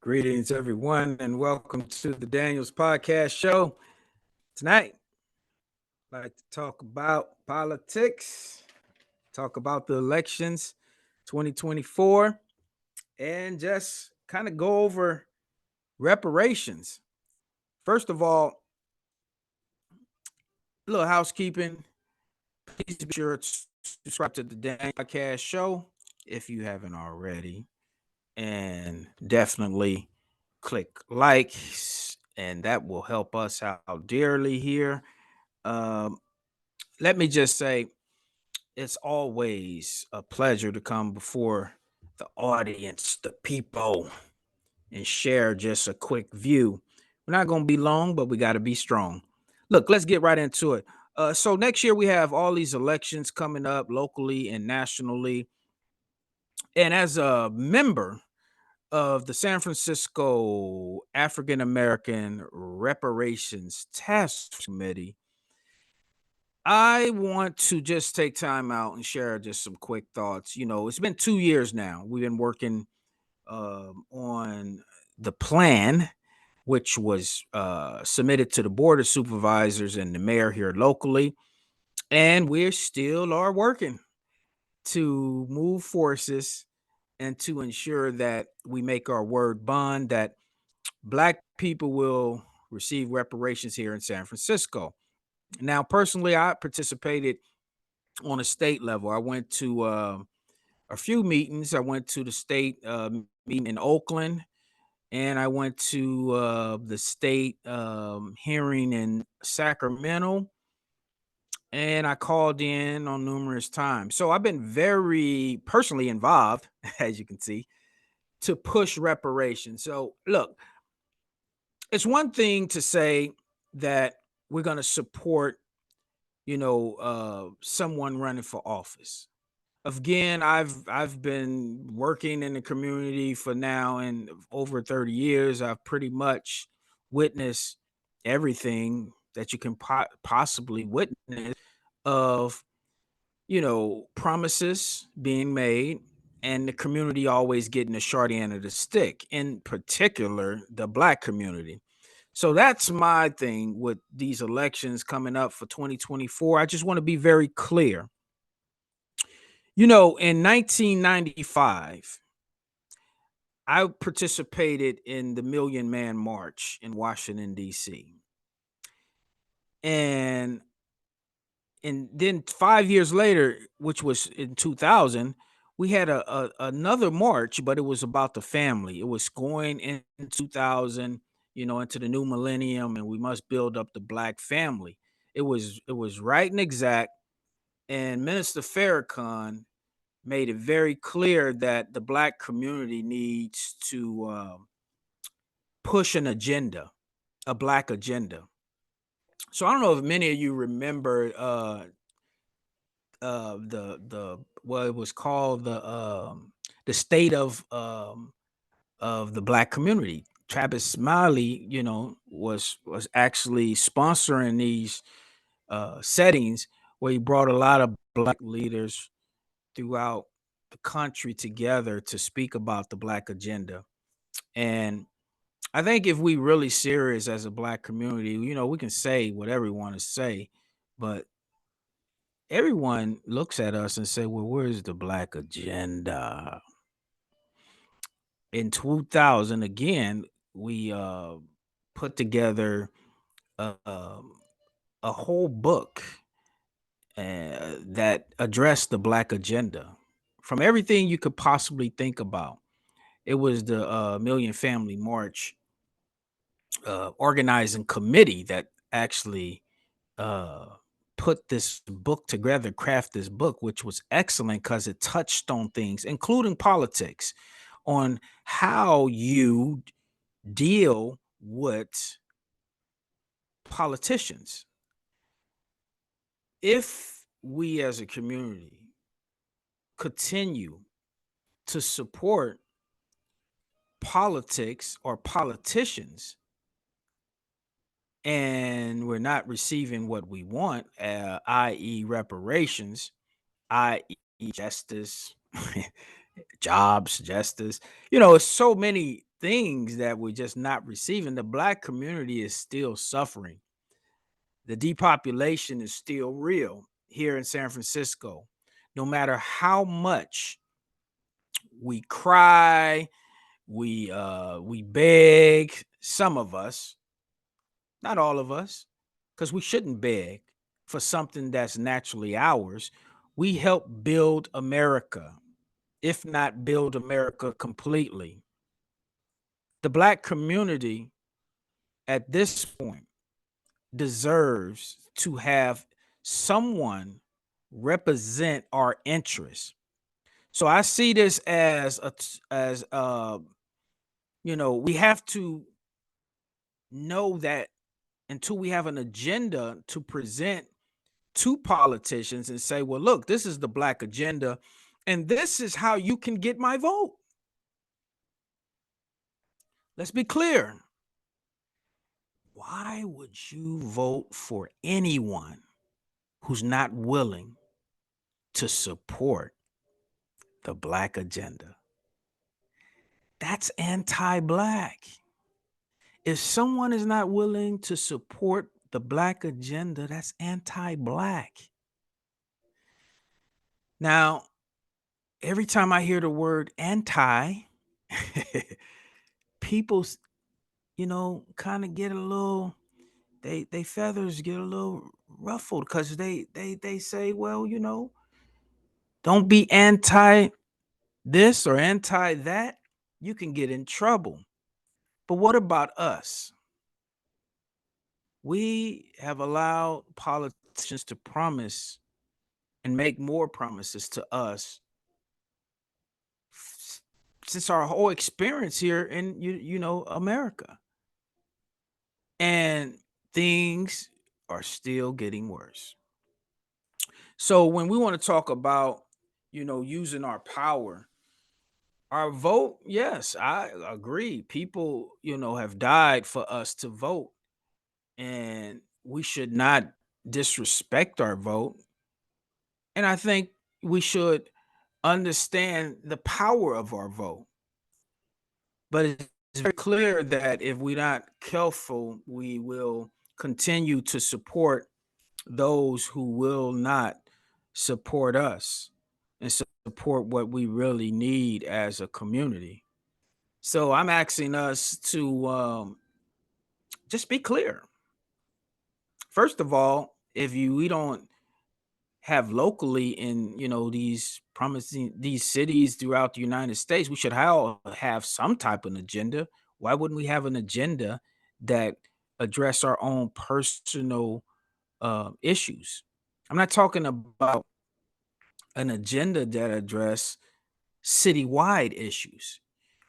Greetings, everyone, and welcome to the Daniels Podcast Show. Tonight, I'd like to talk about politics, talk about the elections 2024, and just kind of go over reparations. First of all, a little housekeeping. Please be sure to subscribe to the Daniels Podcast Show if you haven't already, and definitely click like, and that will help us out dearly here. Um, Let me just say, it's always a pleasure to come before the audience, the people, and share just a quick view. We're not going to be long, but we got to be strong. Look, let's get right into it. So next year we have all these elections coming up locally and nationally. And as a member of the San Francisco African American Reparations Task Committee, I want to just take time out and share just some quick thoughts. It's been 2 years now. We've been working on the plan, which was submitted to the Board of Supervisors and the mayor here locally. And we still are working to move forces and to ensure that we make our word bond, that Black people will receive reparations here in San Francisco. Now, personally, I participated on a state level. I went to a few meetings. I went to the state meeting in Oakland, and I went to the state hearing in Sacramento, and I called in on numerous times. So I've been very personally involved, as you can see, to push reparations. So look, it's one thing to say that we're going to support, someone running for office. Again, I've been working in the community for now and over 30 years. I've pretty much witnessed everything that you can possibly witness of, promises being made and the community always getting the short end of the stick, in particular, the Black community. So that's my thing with these elections coming up for 2024. I just want to be very clear. In 1995, I participated in the Million Man March in Washington, D.C. And then 5 years later, which was in 2000, we had another march, but it was about the family. It was going in 2000, into the new millennium, and we must build up the Black family. It was right and exact. And Minister Farrakhan made it very clear that the Black community needs to push an agenda, a Black agenda. So I don't know if many of you remember the what it was called, the state of the Black community. Travis Smiley, was actually sponsoring these settings where he brought a lot of Black leaders throughout the country together to speak about the Black agenda. And I think if we really serious as a Black community, we can say whatever we want to say, but everyone looks at us and say, "Well, where's the Black agenda?" In 2000, again, we put together a, a whole book that addressed the Black agenda from everything you could possibly think about. It was the Million Family March organizing committee that actually uh, put this book together, craft this book, which was excellent because it touched on things, including politics, on how you deal with politicians. If we as a community continue to support politics or politicians and we're not receiving what we want, i.e., reparations, i.e., justice, jobs, justice. It's so many things that we're just not receiving. The Black community is still suffering. The depopulation is still real here in San Francisco. No matter how much we cry, we beg, some of us, not all of us, because we shouldn't beg for something that's naturally ours. We help build America, if not build America completely. The Black community at this point deserves to have someone represent our interests. So I see this as we have to know that until we have an agenda to present to politicians and say, well, look, this is the Black agenda, and this is how you can get my vote. Let's be clear. Why would you vote for anyone who's not willing to support the Black agenda? That's anti-Black. If someone is not willing to support the Black agenda, that's anti-Black. Now, every time I hear the word anti, people, kind of get a little, they feathers get a little ruffled because they say, well, don't be anti this or anti that. You can get in trouble. But what about us? We have allowed politicians to promise and make more promises to us since our whole experience here in America. And things are still getting worse. So when we want to talk about, using our power, our vote, yes, I agree. People, have died for us to vote, and we should not disrespect our vote. And I think we should understand the power of our vote. But it's very clear that if we're not careful, we will continue to support those who will not support us and support what we really need as a community. So I'm asking us to just be clear. First of all, if we don't have locally in these promising these cities throughout the United States, we should have some type of agenda. Why wouldn't we have an agenda that address our own personal issues? I'm not talking about an agenda that address citywide issues.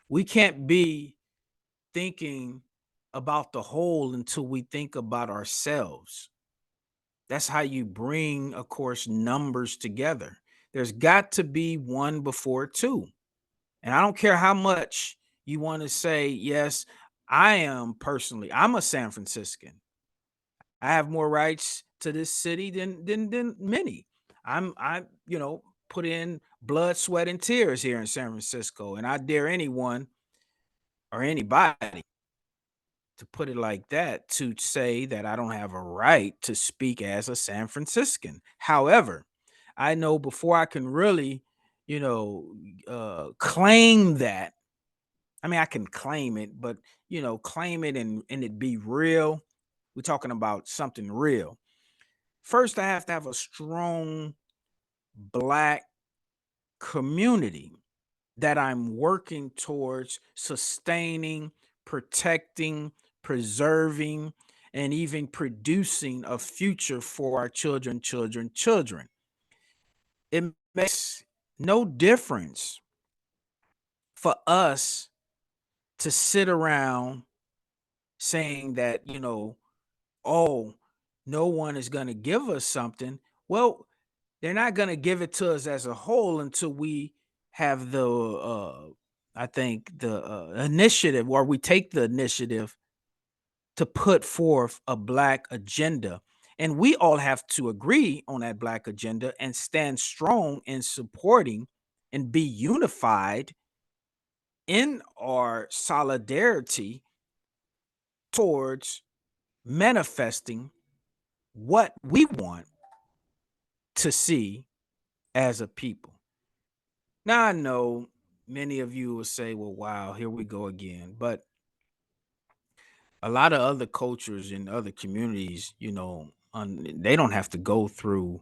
We can't be thinking about the whole until we think about ourselves. That's how you bring, of course, numbers together. There's got to be one before two. And I don't care how much you want to say, yes, I'm a San Franciscan. I have more rights to this city than many. I put in blood, sweat, and tears here in San Francisco. And I dare anyone or anybody to put it like that to say that I don't have a right to speak as a San Franciscan. However, I know before I can really, claim that. I mean, I can claim it, but claim it and it be real. We're talking about something real. First, I have to have a strong Black community that I'm working towards sustaining, protecting, preserving, and even producing a future for our children, children, children. It makes no difference for us to sit around saying that, oh, no one is going to give us something. Well, they're not going to give it to us as a whole until we have I think the initiative, or we take the initiative to put forth a Black agenda. And we all have to agree on that Black agenda and stand strong in supporting and be unified in our solidarity towards manifesting what we want to see as a people. Now, I know many of you will say, well, wow, here we go again. But a lot of other cultures and other communities, they don't have to go through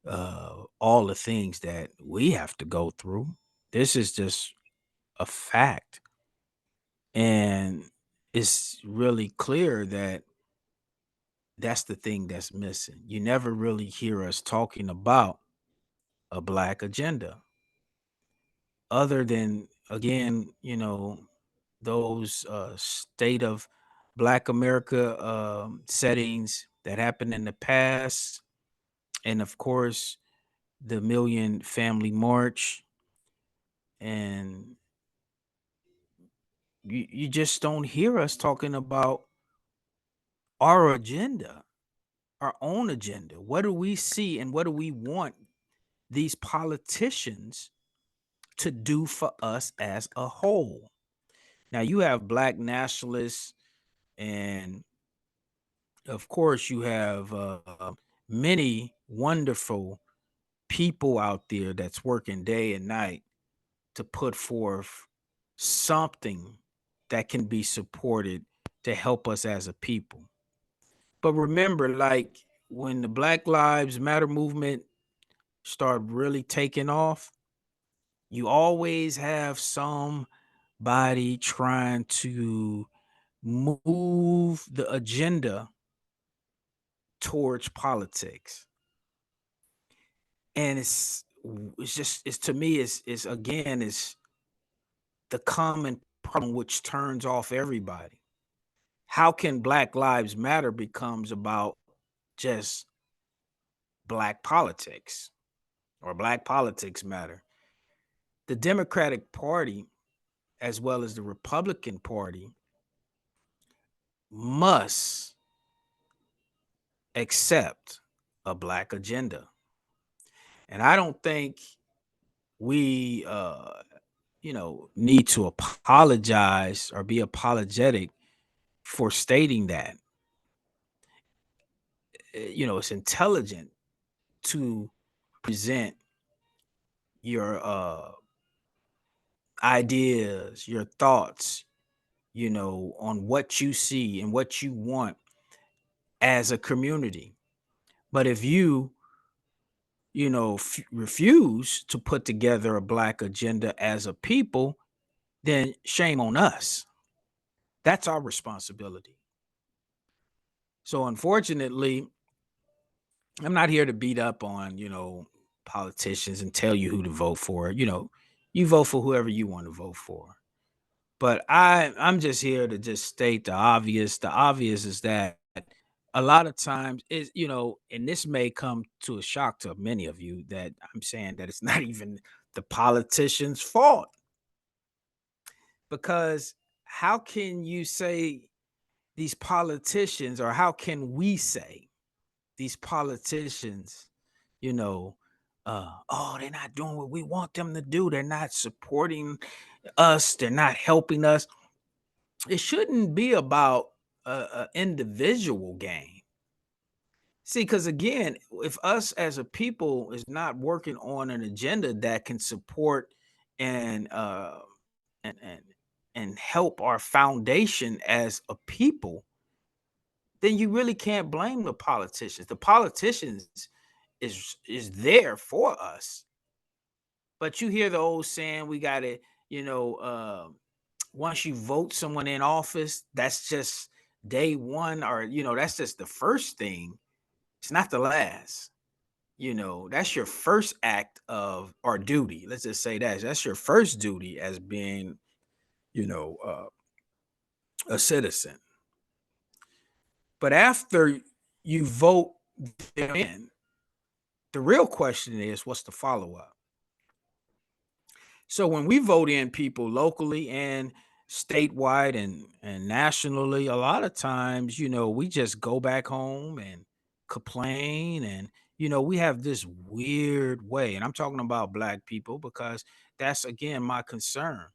all the things that we have to go through. This is just a fact. And it's really clear that that's the thing that's missing. You never really hear us talking about a black agenda other than, again, those state of black America settings that happened in the past. And of course, the Million Family March. And you just don't hear us talking about our agenda, our own agenda. What do we see and what do we want these politicians to do for us as a whole? Now, you have black nationalists, and of course, you have many wonderful people out there that's working day and night to put forth something that can be supported to help us as a people. But remember, like when the Black Lives Matter movement started really taking off, you always have somebody trying to move the agenda towards politics. And it's just it's to me it's again it's the common problem which turns off everybody. How can Black Lives Matter becomes about just black politics or black politics matter? The Democratic Party as well as the Republican Party must accept a black agenda. And I don't think we need to apologize or be apologetic for stating that. It's intelligent to present your ideas, your thoughts, on what you see and what you want as a community. But if refuse to put together a black agenda as a people, then shame on us. That's our responsibility. So unfortunately, I'm not here to beat up on, politicians and tell you who to vote for. You vote for whoever you want to vote for. But I'm just here to just state the obvious. The obvious is that a lot of times is, and this may come to a shock to many of you that I'm saying that it's not even the politicians' fault. Because how can you say these politicians, or how can we say these politicians, oh, they're not doing what we want them to do. They're not supporting us. They're not helping us. It shouldn't be about a individual gain. See, because again, if us as a people is not working on an agenda that can support and and and and help our foundation as a people, then you really can't blame the politicians. The politicians is there for us. But you hear the old saying, we gotta, you know, once you vote someone in office, that's just day one, or that's just the first thing. It's not the last. That's your first act of or duty. Let's just say that's your first duty as being, you know, uh, a citizen. But after you vote them in, the real question is, what's the follow up? So when we vote in people locally and statewide and nationally, a lot of times, we just go back home and complain, and we have this weird way, and I'm talking about black people because that's again my concern.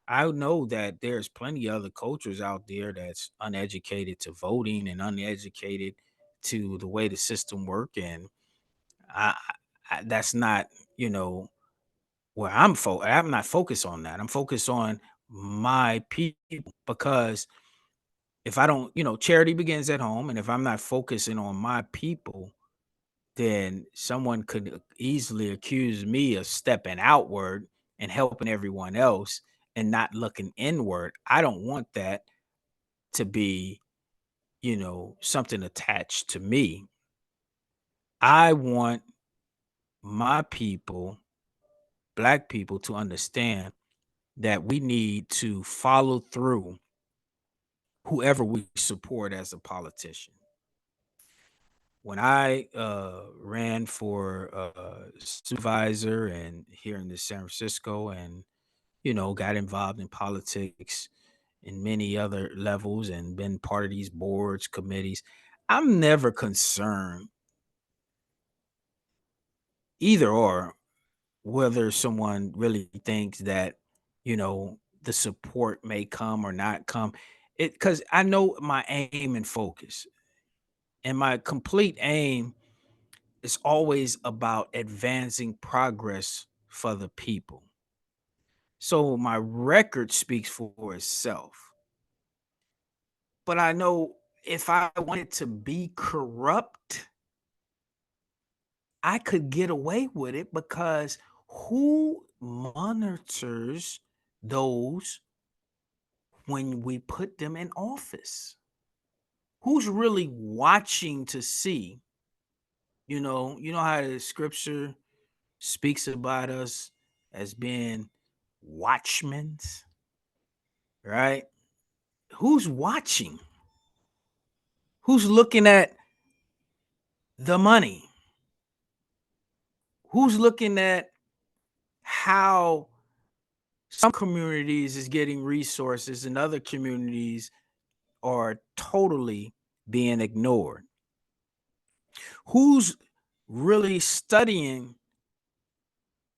I know that there's plenty other cultures out there that's uneducated to voting and uneducated to the way the system work, and I, that's not, you know, where I'm not focused on that. I'm focused on my people, because if I don't, charity begins at home, and if I'm not focusing on my people, then someone could easily accuse me of stepping outward and helping everyone else and not looking inward. I don't want that to be, something attached to me. I want my people, black people, to understand that we need to follow through whoever we support as a politician. When I ran for supervisor and here in the San Francisco, and got involved in politics in many other levels and been part of these boards, committees, I'm never concerned either or whether someone really thinks that, the support may come or not come. It Because I know my aim and focus. And my complete aim is always about advancing progress for the people. So my record speaks for itself. But I know if I wanted to be corrupt, I could get away with it, because who monitors those when we put them in office? Who's really watching to see? You know how the scripture speaks about us as being watchmen, right? Who's watching? Who's looking at the money? Who's looking at how some communities is getting resources and other communities are totally being ignored? Who's really studying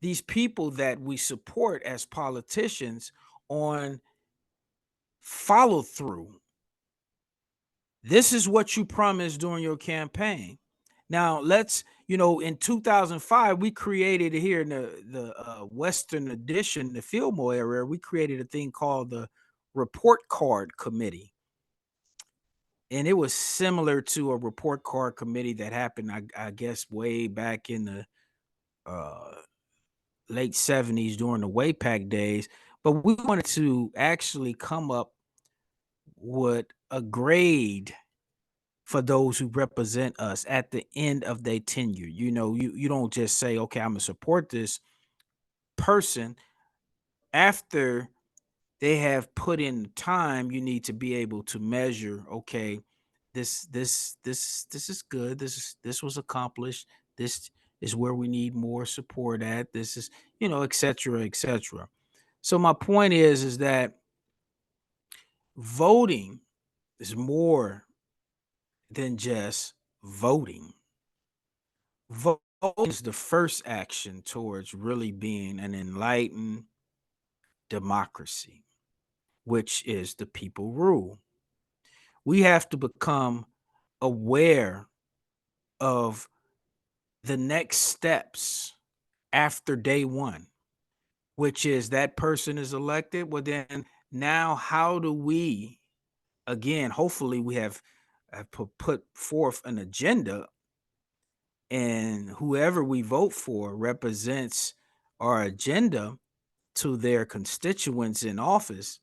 these people that we support as politicians on follow through? This is what you promised during your campaign. Now, in 2005, we created here in the Western Addition, the Fillmore area, we created a thing called the Report Card Committee. And it was similar to a report card committee that happened, I guess, way back in the uh, late 70s during the WAPAC days. But we wanted to actually come up with a grade for those who represent us at the end of their tenure. You don't just say, okay, I'm gonna support this person. After they have put in the time, you need to be able to measure, okay, this is good. This was accomplished. This is where we need more support at. This is, et cetera, et cetera. So my point is that voting is more than just voting. Vote is the first action towards really being an enlightened democracy, which is the people rule. We have to become aware of the next steps after day one, which is that person is elected. Well, then now how do we, again, hopefully we have put forth an agenda, and whoever we vote for represents our agenda to their constituents in office,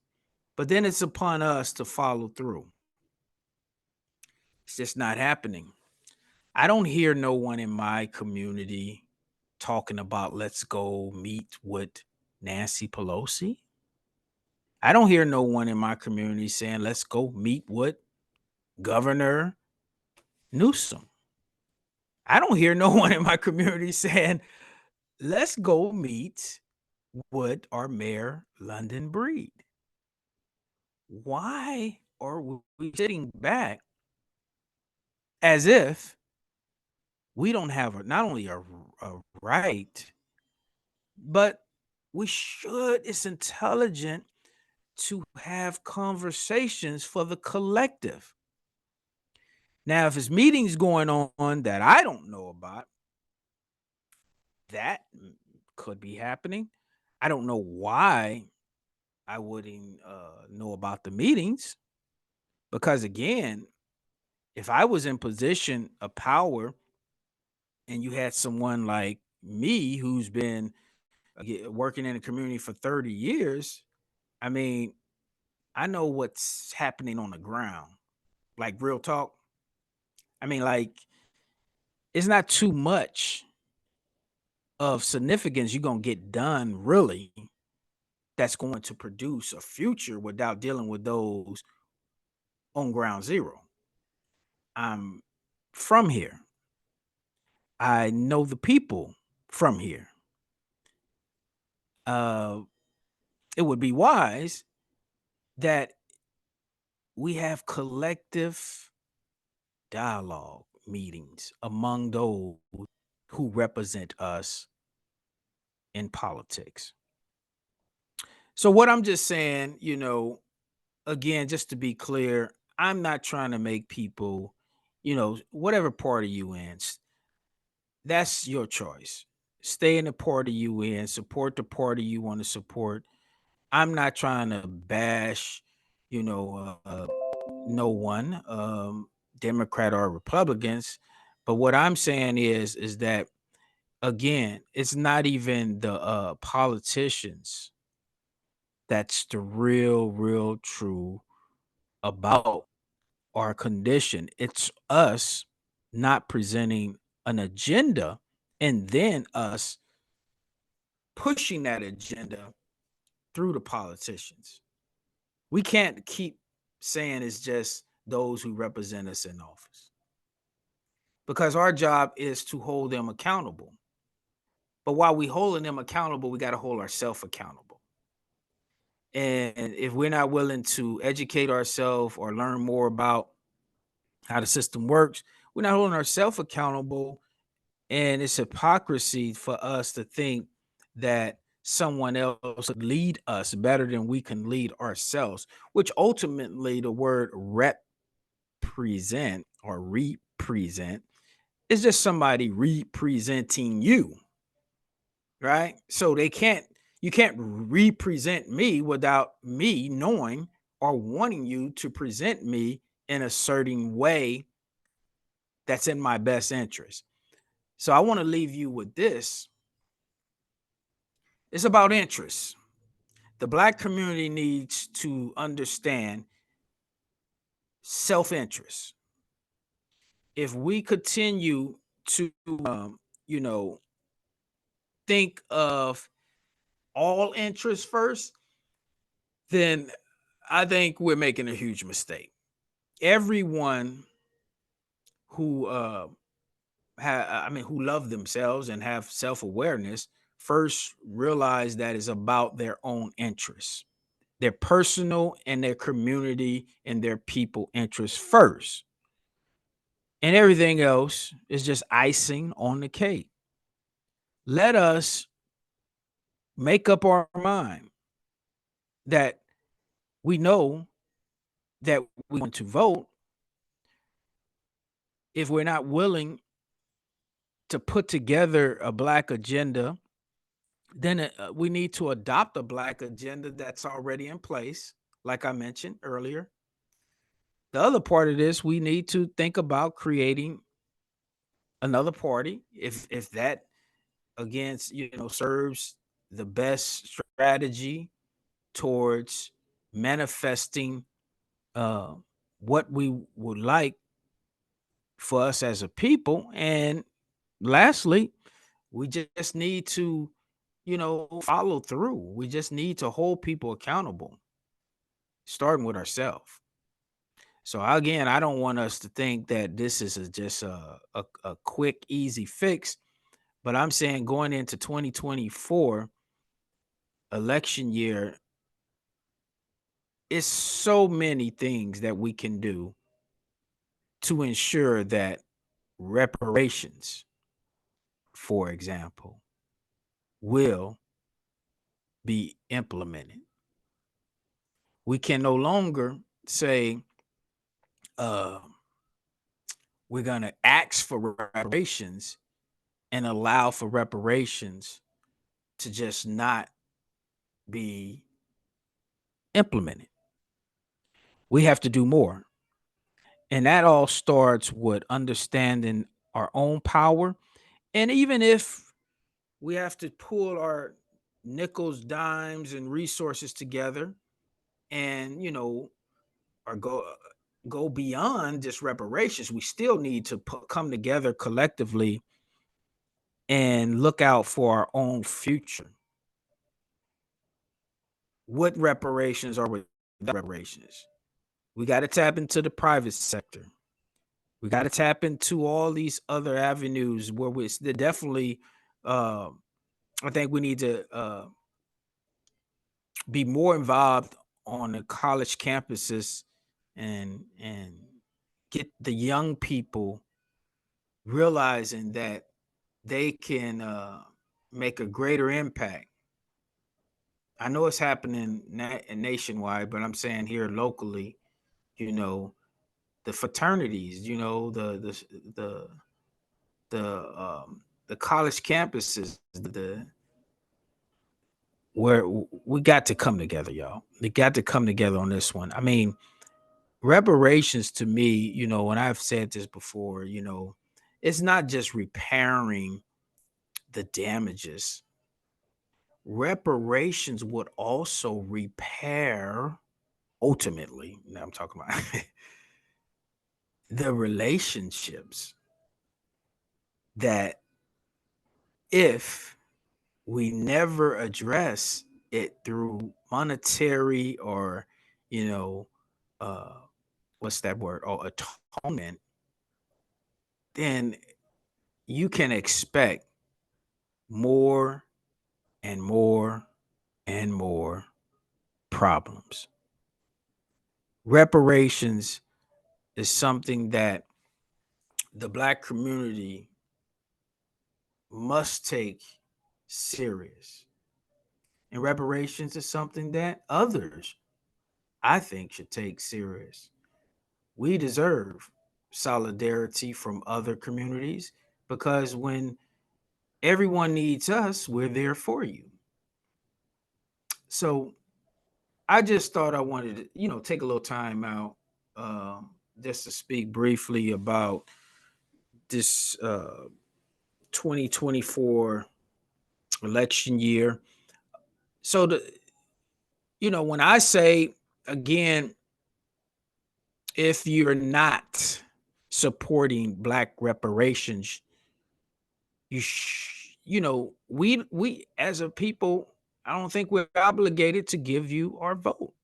but then it's upon us to follow through. It's just not happening. I don't hear no one in my community talking about let's go meet with Nancy Pelosi. I don't hear no one in my community saying let's go meet with Governor Newsom. I don't hear no one in my community saying let's go meet with our mayor, London Breed. Why are we sitting back as if we don't have not only a right, but it's intelligent to have conversations for the collective. Now, if there's meetings going on that I don't know about, that could be happening. I don't know why I wouldn't know about the meetings because, again, if I was in position of power and you had someone like me who's been working in the community for 30 years, I mean, I know what's happening on the ground. Like real talk. I mean, like, it's not too much of significance you're going to get done, really, that's going to produce a future without dealing with those on ground zero. I'm from here. I know the people from here. Uh, it would be wise that we have collective dialogue meetings among those who represent us in politics. So, what I'm just saying, again, just to be clear, I'm not trying to make people, whatever party you in, that's your choice. Stay in the party you in, support the party you want to support. I'm not trying to bash, you know, no one, Democrat or Republicans. But what I'm saying is that again, it's not even the politicians that's the real true about our condition. It's us not presenting an agenda and then us pushing that agenda through the politicians. We can't keep saying it's just those who represent us in office because our job is to hold them accountable. But while we holding them accountable, we got to hold ourselves accountable. And if we're not willing to educate ourselves or learn more about how the system works, we're not holding ourselves accountable. And it's hypocrisy for us to think that someone else could lead us better than we can lead ourselves, which ultimately the word represent or represent is just somebody representing you, right? So you can't represent me without me knowing or wanting you to present me in a certain way that's in my best interest. So I want to leave you with this. It's about interest. The Black community needs to understand self-interest. If we continue to, you know, think of all interest first, then I think we're making a huge mistake. Everyone who who love themselves and have self-awareness first realize that it's about their own interests, their personal and their community and their people interests first. And everything else is just icing on the cake. Let us make up our mind that we know that we want to vote. If we're not willing to put together a Black agenda, then we need to adopt a Black agenda that's already in place, like I mentioned earlier. The other part of this, we need to think about creating another party if that again serves the best strategy towards manifesting uh, what we would like for us as a people. And lastly, we just need to, follow through. We just need to hold people accountable, starting with ourselves. So again, I don't want us to think that this is just a quick, easy fix. But I'm saying going into 2024 election year, it's so many things that we can do to ensure that reparations, for example, will be implemented. We can no longer say uh, we're going to ask for reparations and allow for reparations to just not be implemented. We have to do more. And that all starts with understanding our own power. And even if we have to pull our nickels, dimes, and resources together and, or go beyond just reparations, we still need to come together collectively and look out for our own future. What reparations are without reparations? We got to tap into the private sector. We got to tap into all these other avenues where they're definitely. Uh, I think we need to be more involved on the college campuses and get the young people realizing that they can make a greater impact. I know it's happening nationwide, but I'm saying here locally, you know, the fraternities, the the the college campuses, the where we got to come together, y'all. We got to come together on this one. I mean, reparations to me, and I've said this before, it's not just repairing the damages. Reparations would also repair, ultimately, now I'm talking about the relationships that if we never address it through monetary or, you know, uh, what's that word? Oh, atonement, then you can expect more and more and more problems. Reparations is something that the Black community must take serious. And reparations is something that others, I think, should take serious. We deserve solidarity from other communities because when everyone needs us, we're there for you. So I just thought I wanted to, take a little time out just to speak briefly about this 2024 election year. So when I say again, if you're not supporting Black reparations, we as a people, I don't think we're obligated to give you our vote.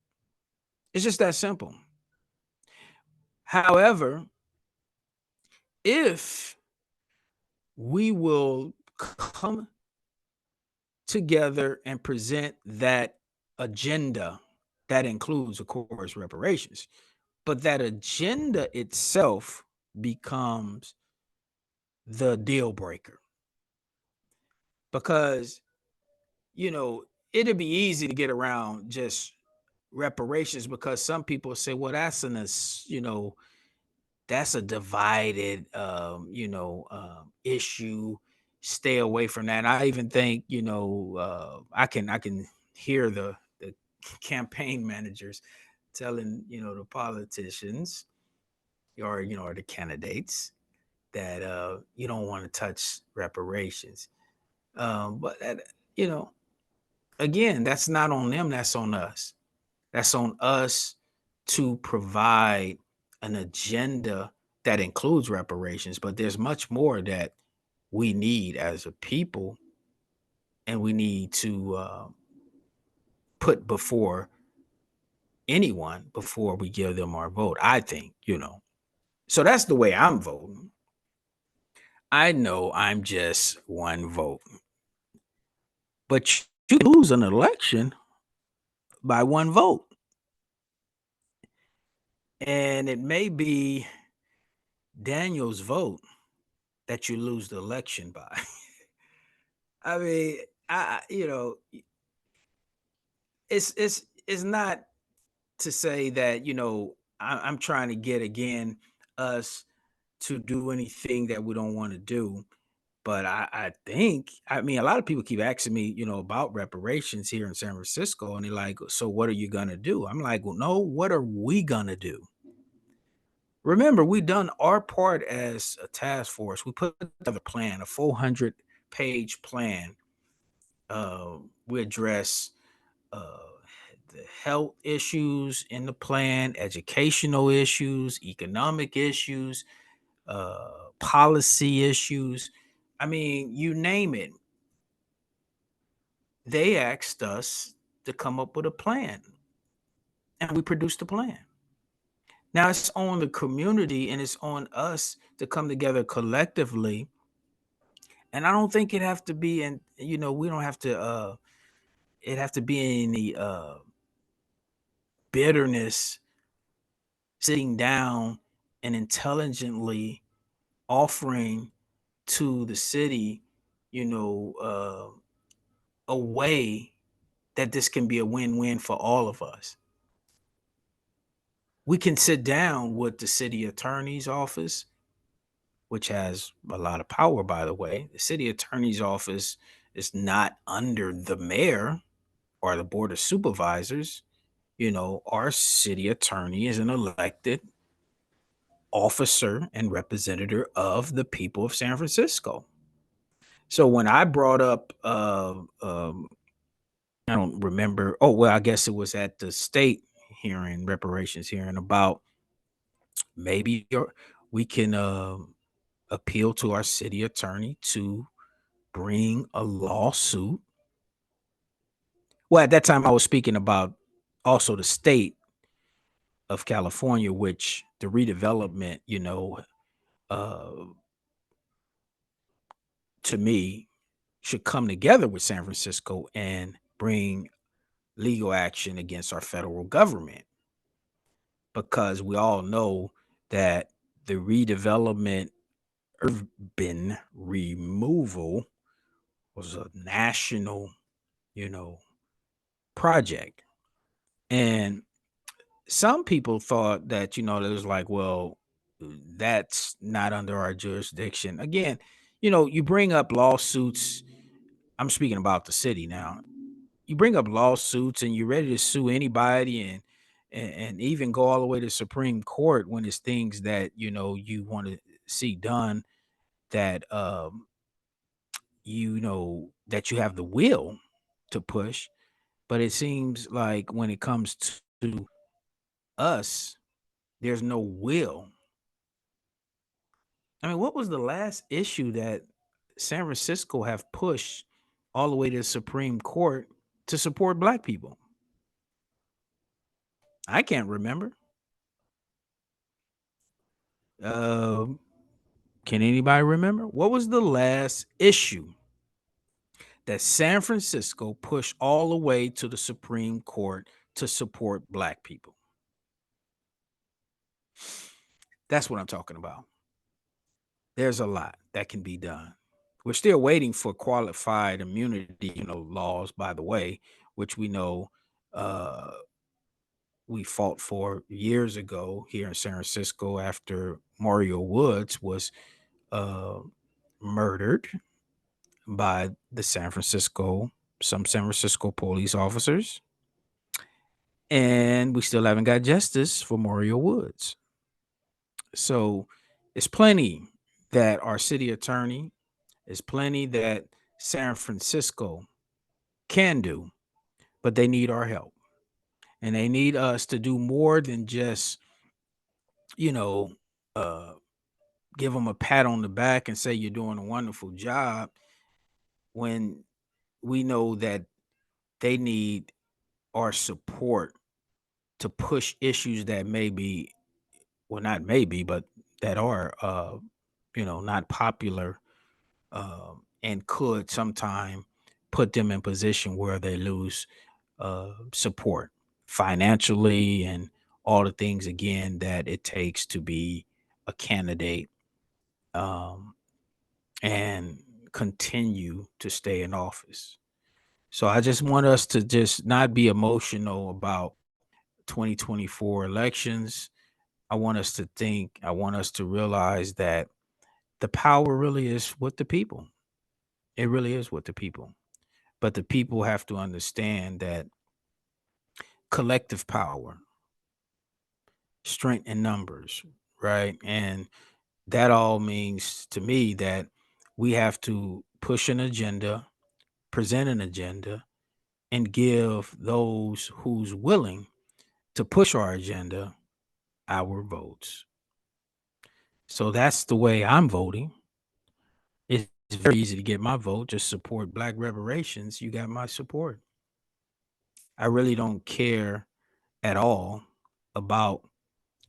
It's just that simple. However, if we will come together and present that agenda that includes, of course, reparations, but that agenda itself becomes the deal breaker because, it'd be easy to get around just reparations because some people say, well, that's a divided, issue. Stay away from that. And I even think, I can hear the campaign managers telling, the politicians or the candidates that you don't want to touch reparations. But that, you know, again, that's not on them. That's on us. That's on us to provide an agenda that includes reparations. But there's much more that we need as a people, and we need to put before anyone before we give them our vote. I think. So that's the way I'm voting. I know I'm just one vote, but you lose an election by one vote, and it may be Daniel's vote that you lose the election by. I mean, I it's not to say that, I'm trying to get again us to do anything that we don't want to do. But I think, I mean, a lot of people keep asking me, about reparations here in San Francisco, and they're like, so what are you gonna do? I'm like, well, no, what are we gonna do? Remember, we done our part as a task force. We put together a plan, a 400-page plan. We address uh, the health issues in the plan, educational issues, economic issues, policy issues. I mean, you name it. They asked us to come up with a plan, and we produced a plan. Now it's on the community and it's on us to come together collectively. And I don't think it have to be in, we don't have to it have to be in the bitterness, sitting down and intelligently offering to the city, you know, a way that this can be a win-win for all of us. We can sit down with the city attorney's office, which has a lot of power, by the way. The city attorney's office is not under the mayor or the board of supervisors. Our city attorney is an elected officer and representative of the people of San Francisco. So when I brought up, I don't remember. Oh, well, I guess it was at the state hearing, reparations hearing, about maybe we can appeal to our city attorney to bring a lawsuit. Well, at that time, I was speaking about also the state of California, which the redevelopment, uh, to me, should come together with San Francisco and bring legal action against our federal government, because we all know that the redevelopment, urban removal, was a national, you know, project. And some people thought that, it was like, well, that's not under our jurisdiction. Again, you bring up lawsuits. I'm speaking about the city now. You bring up lawsuits and you're ready to sue anybody, and even go all the way to Supreme Court when it's things that, you want to see done, that that you have the will to push. But it seems like when it comes to us, there's no will. I mean, what was the last issue that San Francisco have pushed all the way to the Supreme Court to support black people? I can't remember. Um, can anybody remember? What was the last issue that San Francisco pushed all the way to the Supreme Court to support black people? That's what I'm talking about. There's a lot that can be done. We're still waiting for qualified immunity, laws, by the way, which we know uh, we fought for years ago here in San Francisco after Mario Woods was uh, murdered by some San Francisco police officers. And we still haven't got justice for Mario Woods. So it's plenty that our city attorney, is plenty that San Francisco can do, but they need our help. And they need us to do more than just, you know, uh, give them a pat on the back and say you're doing a wonderful job, when we know that they need our support to push issues that maybe, well, not maybe, but that are, not popular, and could sometime put them in position where they lose support financially and all the things again that it takes to be a candidate, um, and continue to stay in office. So I just want us to just not be emotional about 2024 elections. I want us to think, I want us to realize that the power really is with the people. It really is with the people. But the people have to understand that collective power, strength in numbers, right? And that all means to me that we have to push an agenda, present an agenda, and give those who's willing to push our agenda our votes. So that's the way I'm voting. It's very easy to get my vote. Just support Black reparations. You got my support. I really don't care at all about,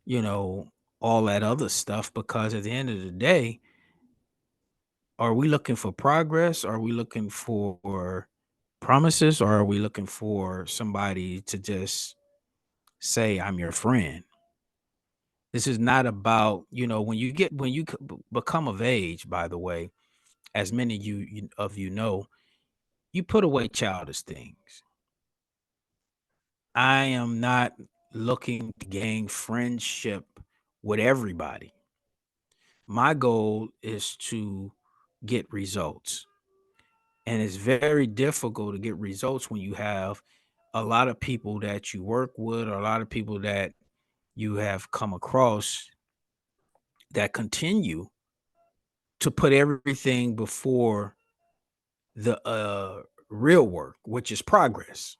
you know, all that other stuff because at the end of the day, are we looking for progress? Are we looking for promises? Or are we looking for somebody to just say, I'm your friend? This is not about, when you become of age, by the way, as many of you know, you put away childish things. I am not looking to gain friendship with everybody. My goal is to get results. And it's very difficult to get results when you have a lot of people that you work with or a lot of people that you have come across that continue to put everything before the real work, which is progress.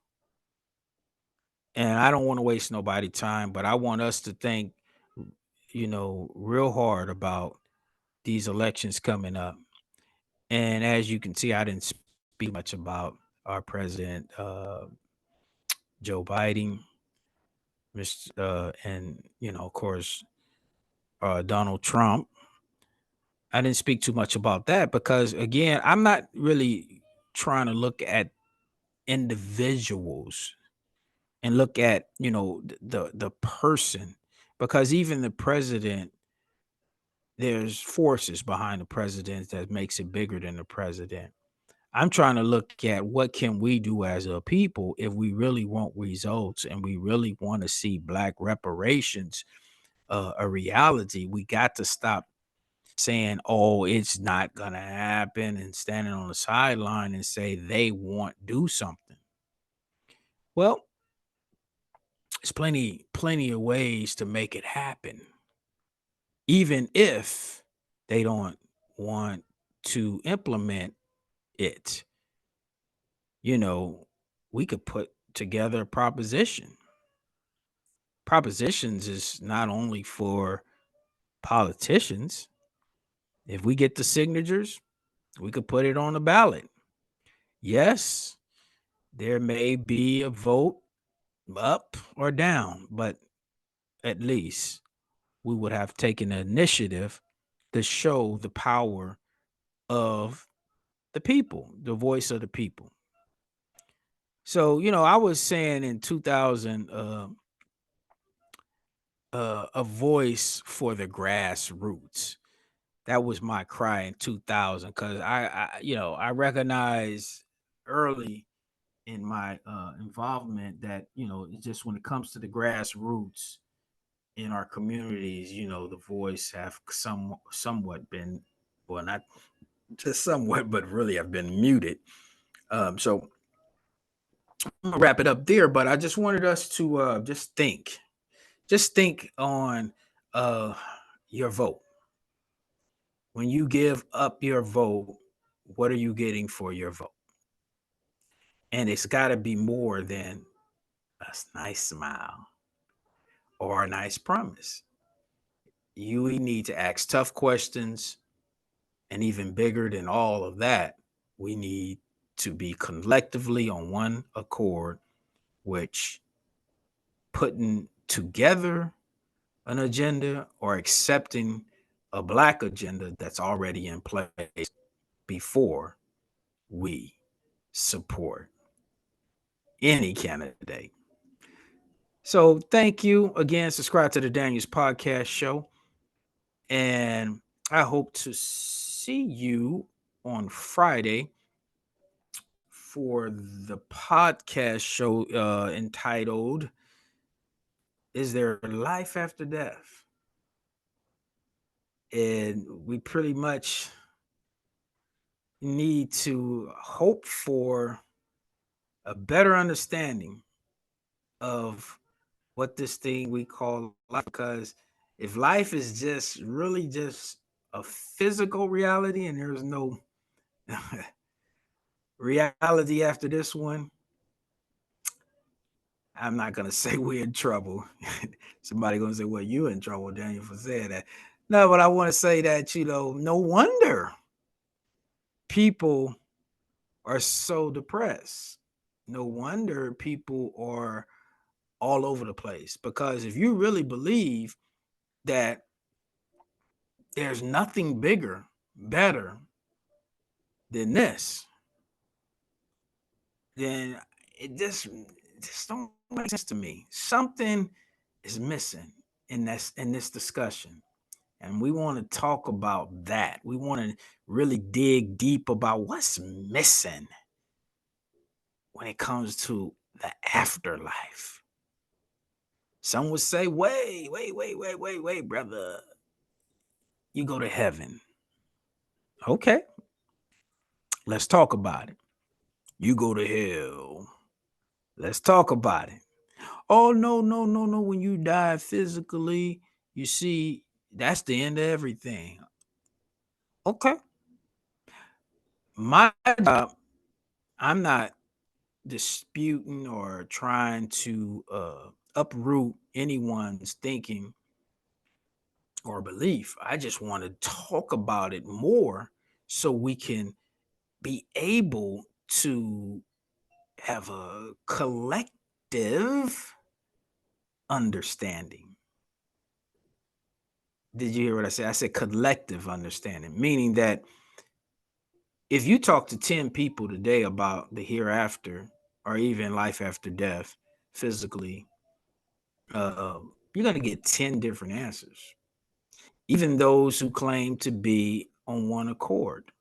And I don't want to waste nobody time, but I want us to think, real hard about these elections coming up. And as you can see, I didn't speak much about our president, Joe Biden, and of course, Donald Trump. I didn't speak too much about that because, again, I'm not really trying to look at individuals and look at the person, because even the president, there's forces behind the president that makes it bigger than the president. I'm trying to look at what can we do as a people if we really want results and we really want to see Black reparations a reality. We got to stop saying, oh, it's not gonna happen, and standing on the sideline and say they won't do something. Well, there's plenty of ways to make it happen, even if they don't want to implement it. You know, we could put together a proposition. Propositions is not only for politicians. If we get the signatures, we could put it on the ballot. Yes, there may be a vote up or down, but at least we would have taken the initiative to show the power of the people, the voice of the people. So, I was saying in 2000, a voice for the grassroots. That was my cry in 2000 because I recognize early in my involvement that just when it comes to the grassroots in our communities, the voice have somewhat been, well, not just somewhat, but really have been muted. So I'm gonna wrap it up there, but I just wanted us to just think on uh your vote. When you give up your vote, what are you getting for your vote? And it's got to be more than a nice smile or a nice promise. You need to ask tough questions, and even bigger than all of that, we need to be collectively on one accord, which putting together an agenda or accepting a Black agenda that's already in place before we support any candidate. So thank you again. Subscribe to the Daniels Podcast Show. And I hope to see you on Friday for the podcast show entitled Is There Life After Death? And we pretty much need to hope for a better understanding of what this thing we call life, because if life is just really just a physical reality and there's no reality after this one, I'm not gonna say we're in trouble. Somebody gonna say, "Well, you in trouble, Daniel, for saying that." No, but I want to say that no wonder people are so depressed. No wonder people are all over the place, because if you really believe that there's nothing bigger, better than this, then it just don't make sense to me. Something is missing in this discussion. And we want to talk about that. We want to really dig deep about what's missing when it comes to the afterlife. Some would say, wait, brother. You go to heaven. Okay, let's talk about it. You go to hell. Let's talk about it. Oh, no, no, no, no. When you die physically, you see, that's the end of everything. Okay. My job, I'm not disputing or trying to uproot anyone's thinking or belief. I just want to talk about it more so we can be able to have a collective understanding. Did you hear what I said? I said collective understanding, meaning that if you talk to 10 people today about the hereafter or even life after death physically, uh, you're going to get 10 different answers, even those who claim to be on one accord.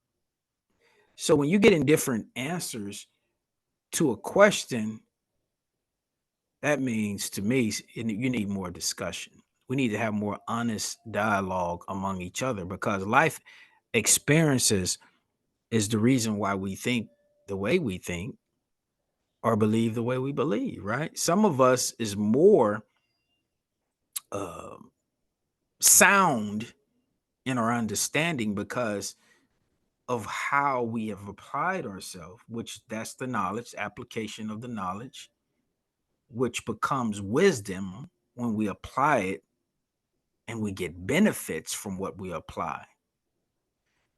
So when you get in different answers to a question, that means to me, you need more discussion. We need to have more honest dialogue among each other, because life experiences is the reason why we think the way we think or believe the way we believe, right? Some of us is more uh, sound in our understanding because of how we have applied ourselves, which that's the knowledge, application of the knowledge, which becomes wisdom when we apply it and we get benefits from what we apply.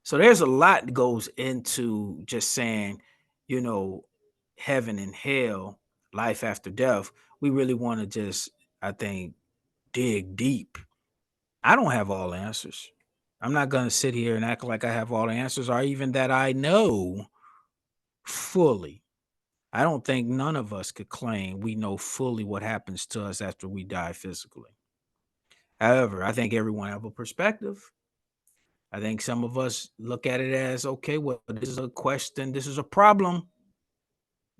So there's a lot that goes into just saying, you know, heaven and hell, life after death. We really want to just, I think, dig deep. I don't have all the answers. I'm not going to sit here and act like I have all the answers or even that I know fully. I don't think none of us could claim we know fully what happens to us after we die physically. However, I think everyone have a perspective. I think some of us look at it as, okay, well, this is a question, this is a problem,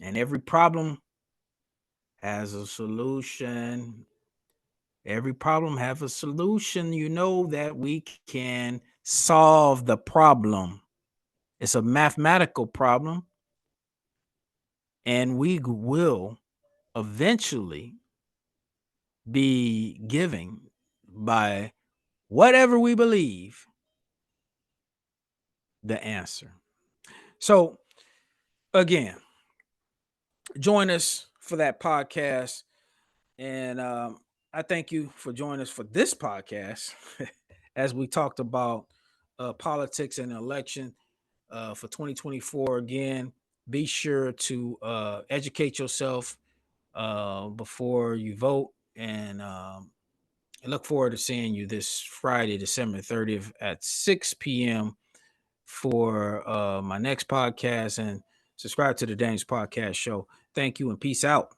and every problem has a solution. Every problem have a solution. You know that we can solve the problem. It's a mathematical problem, and we will eventually be giving by whatever we believe the answer. So again, join us for that podcast. And I thank you for joining us for this podcast as we talked about politics and election for 2024. Again, be sure to educate yourself before you vote. And I look forward to seeing you this Friday, December 30th at 6 p.m. for my next podcast. And subscribe to the Daniels Podcast Show. Thank you and peace out.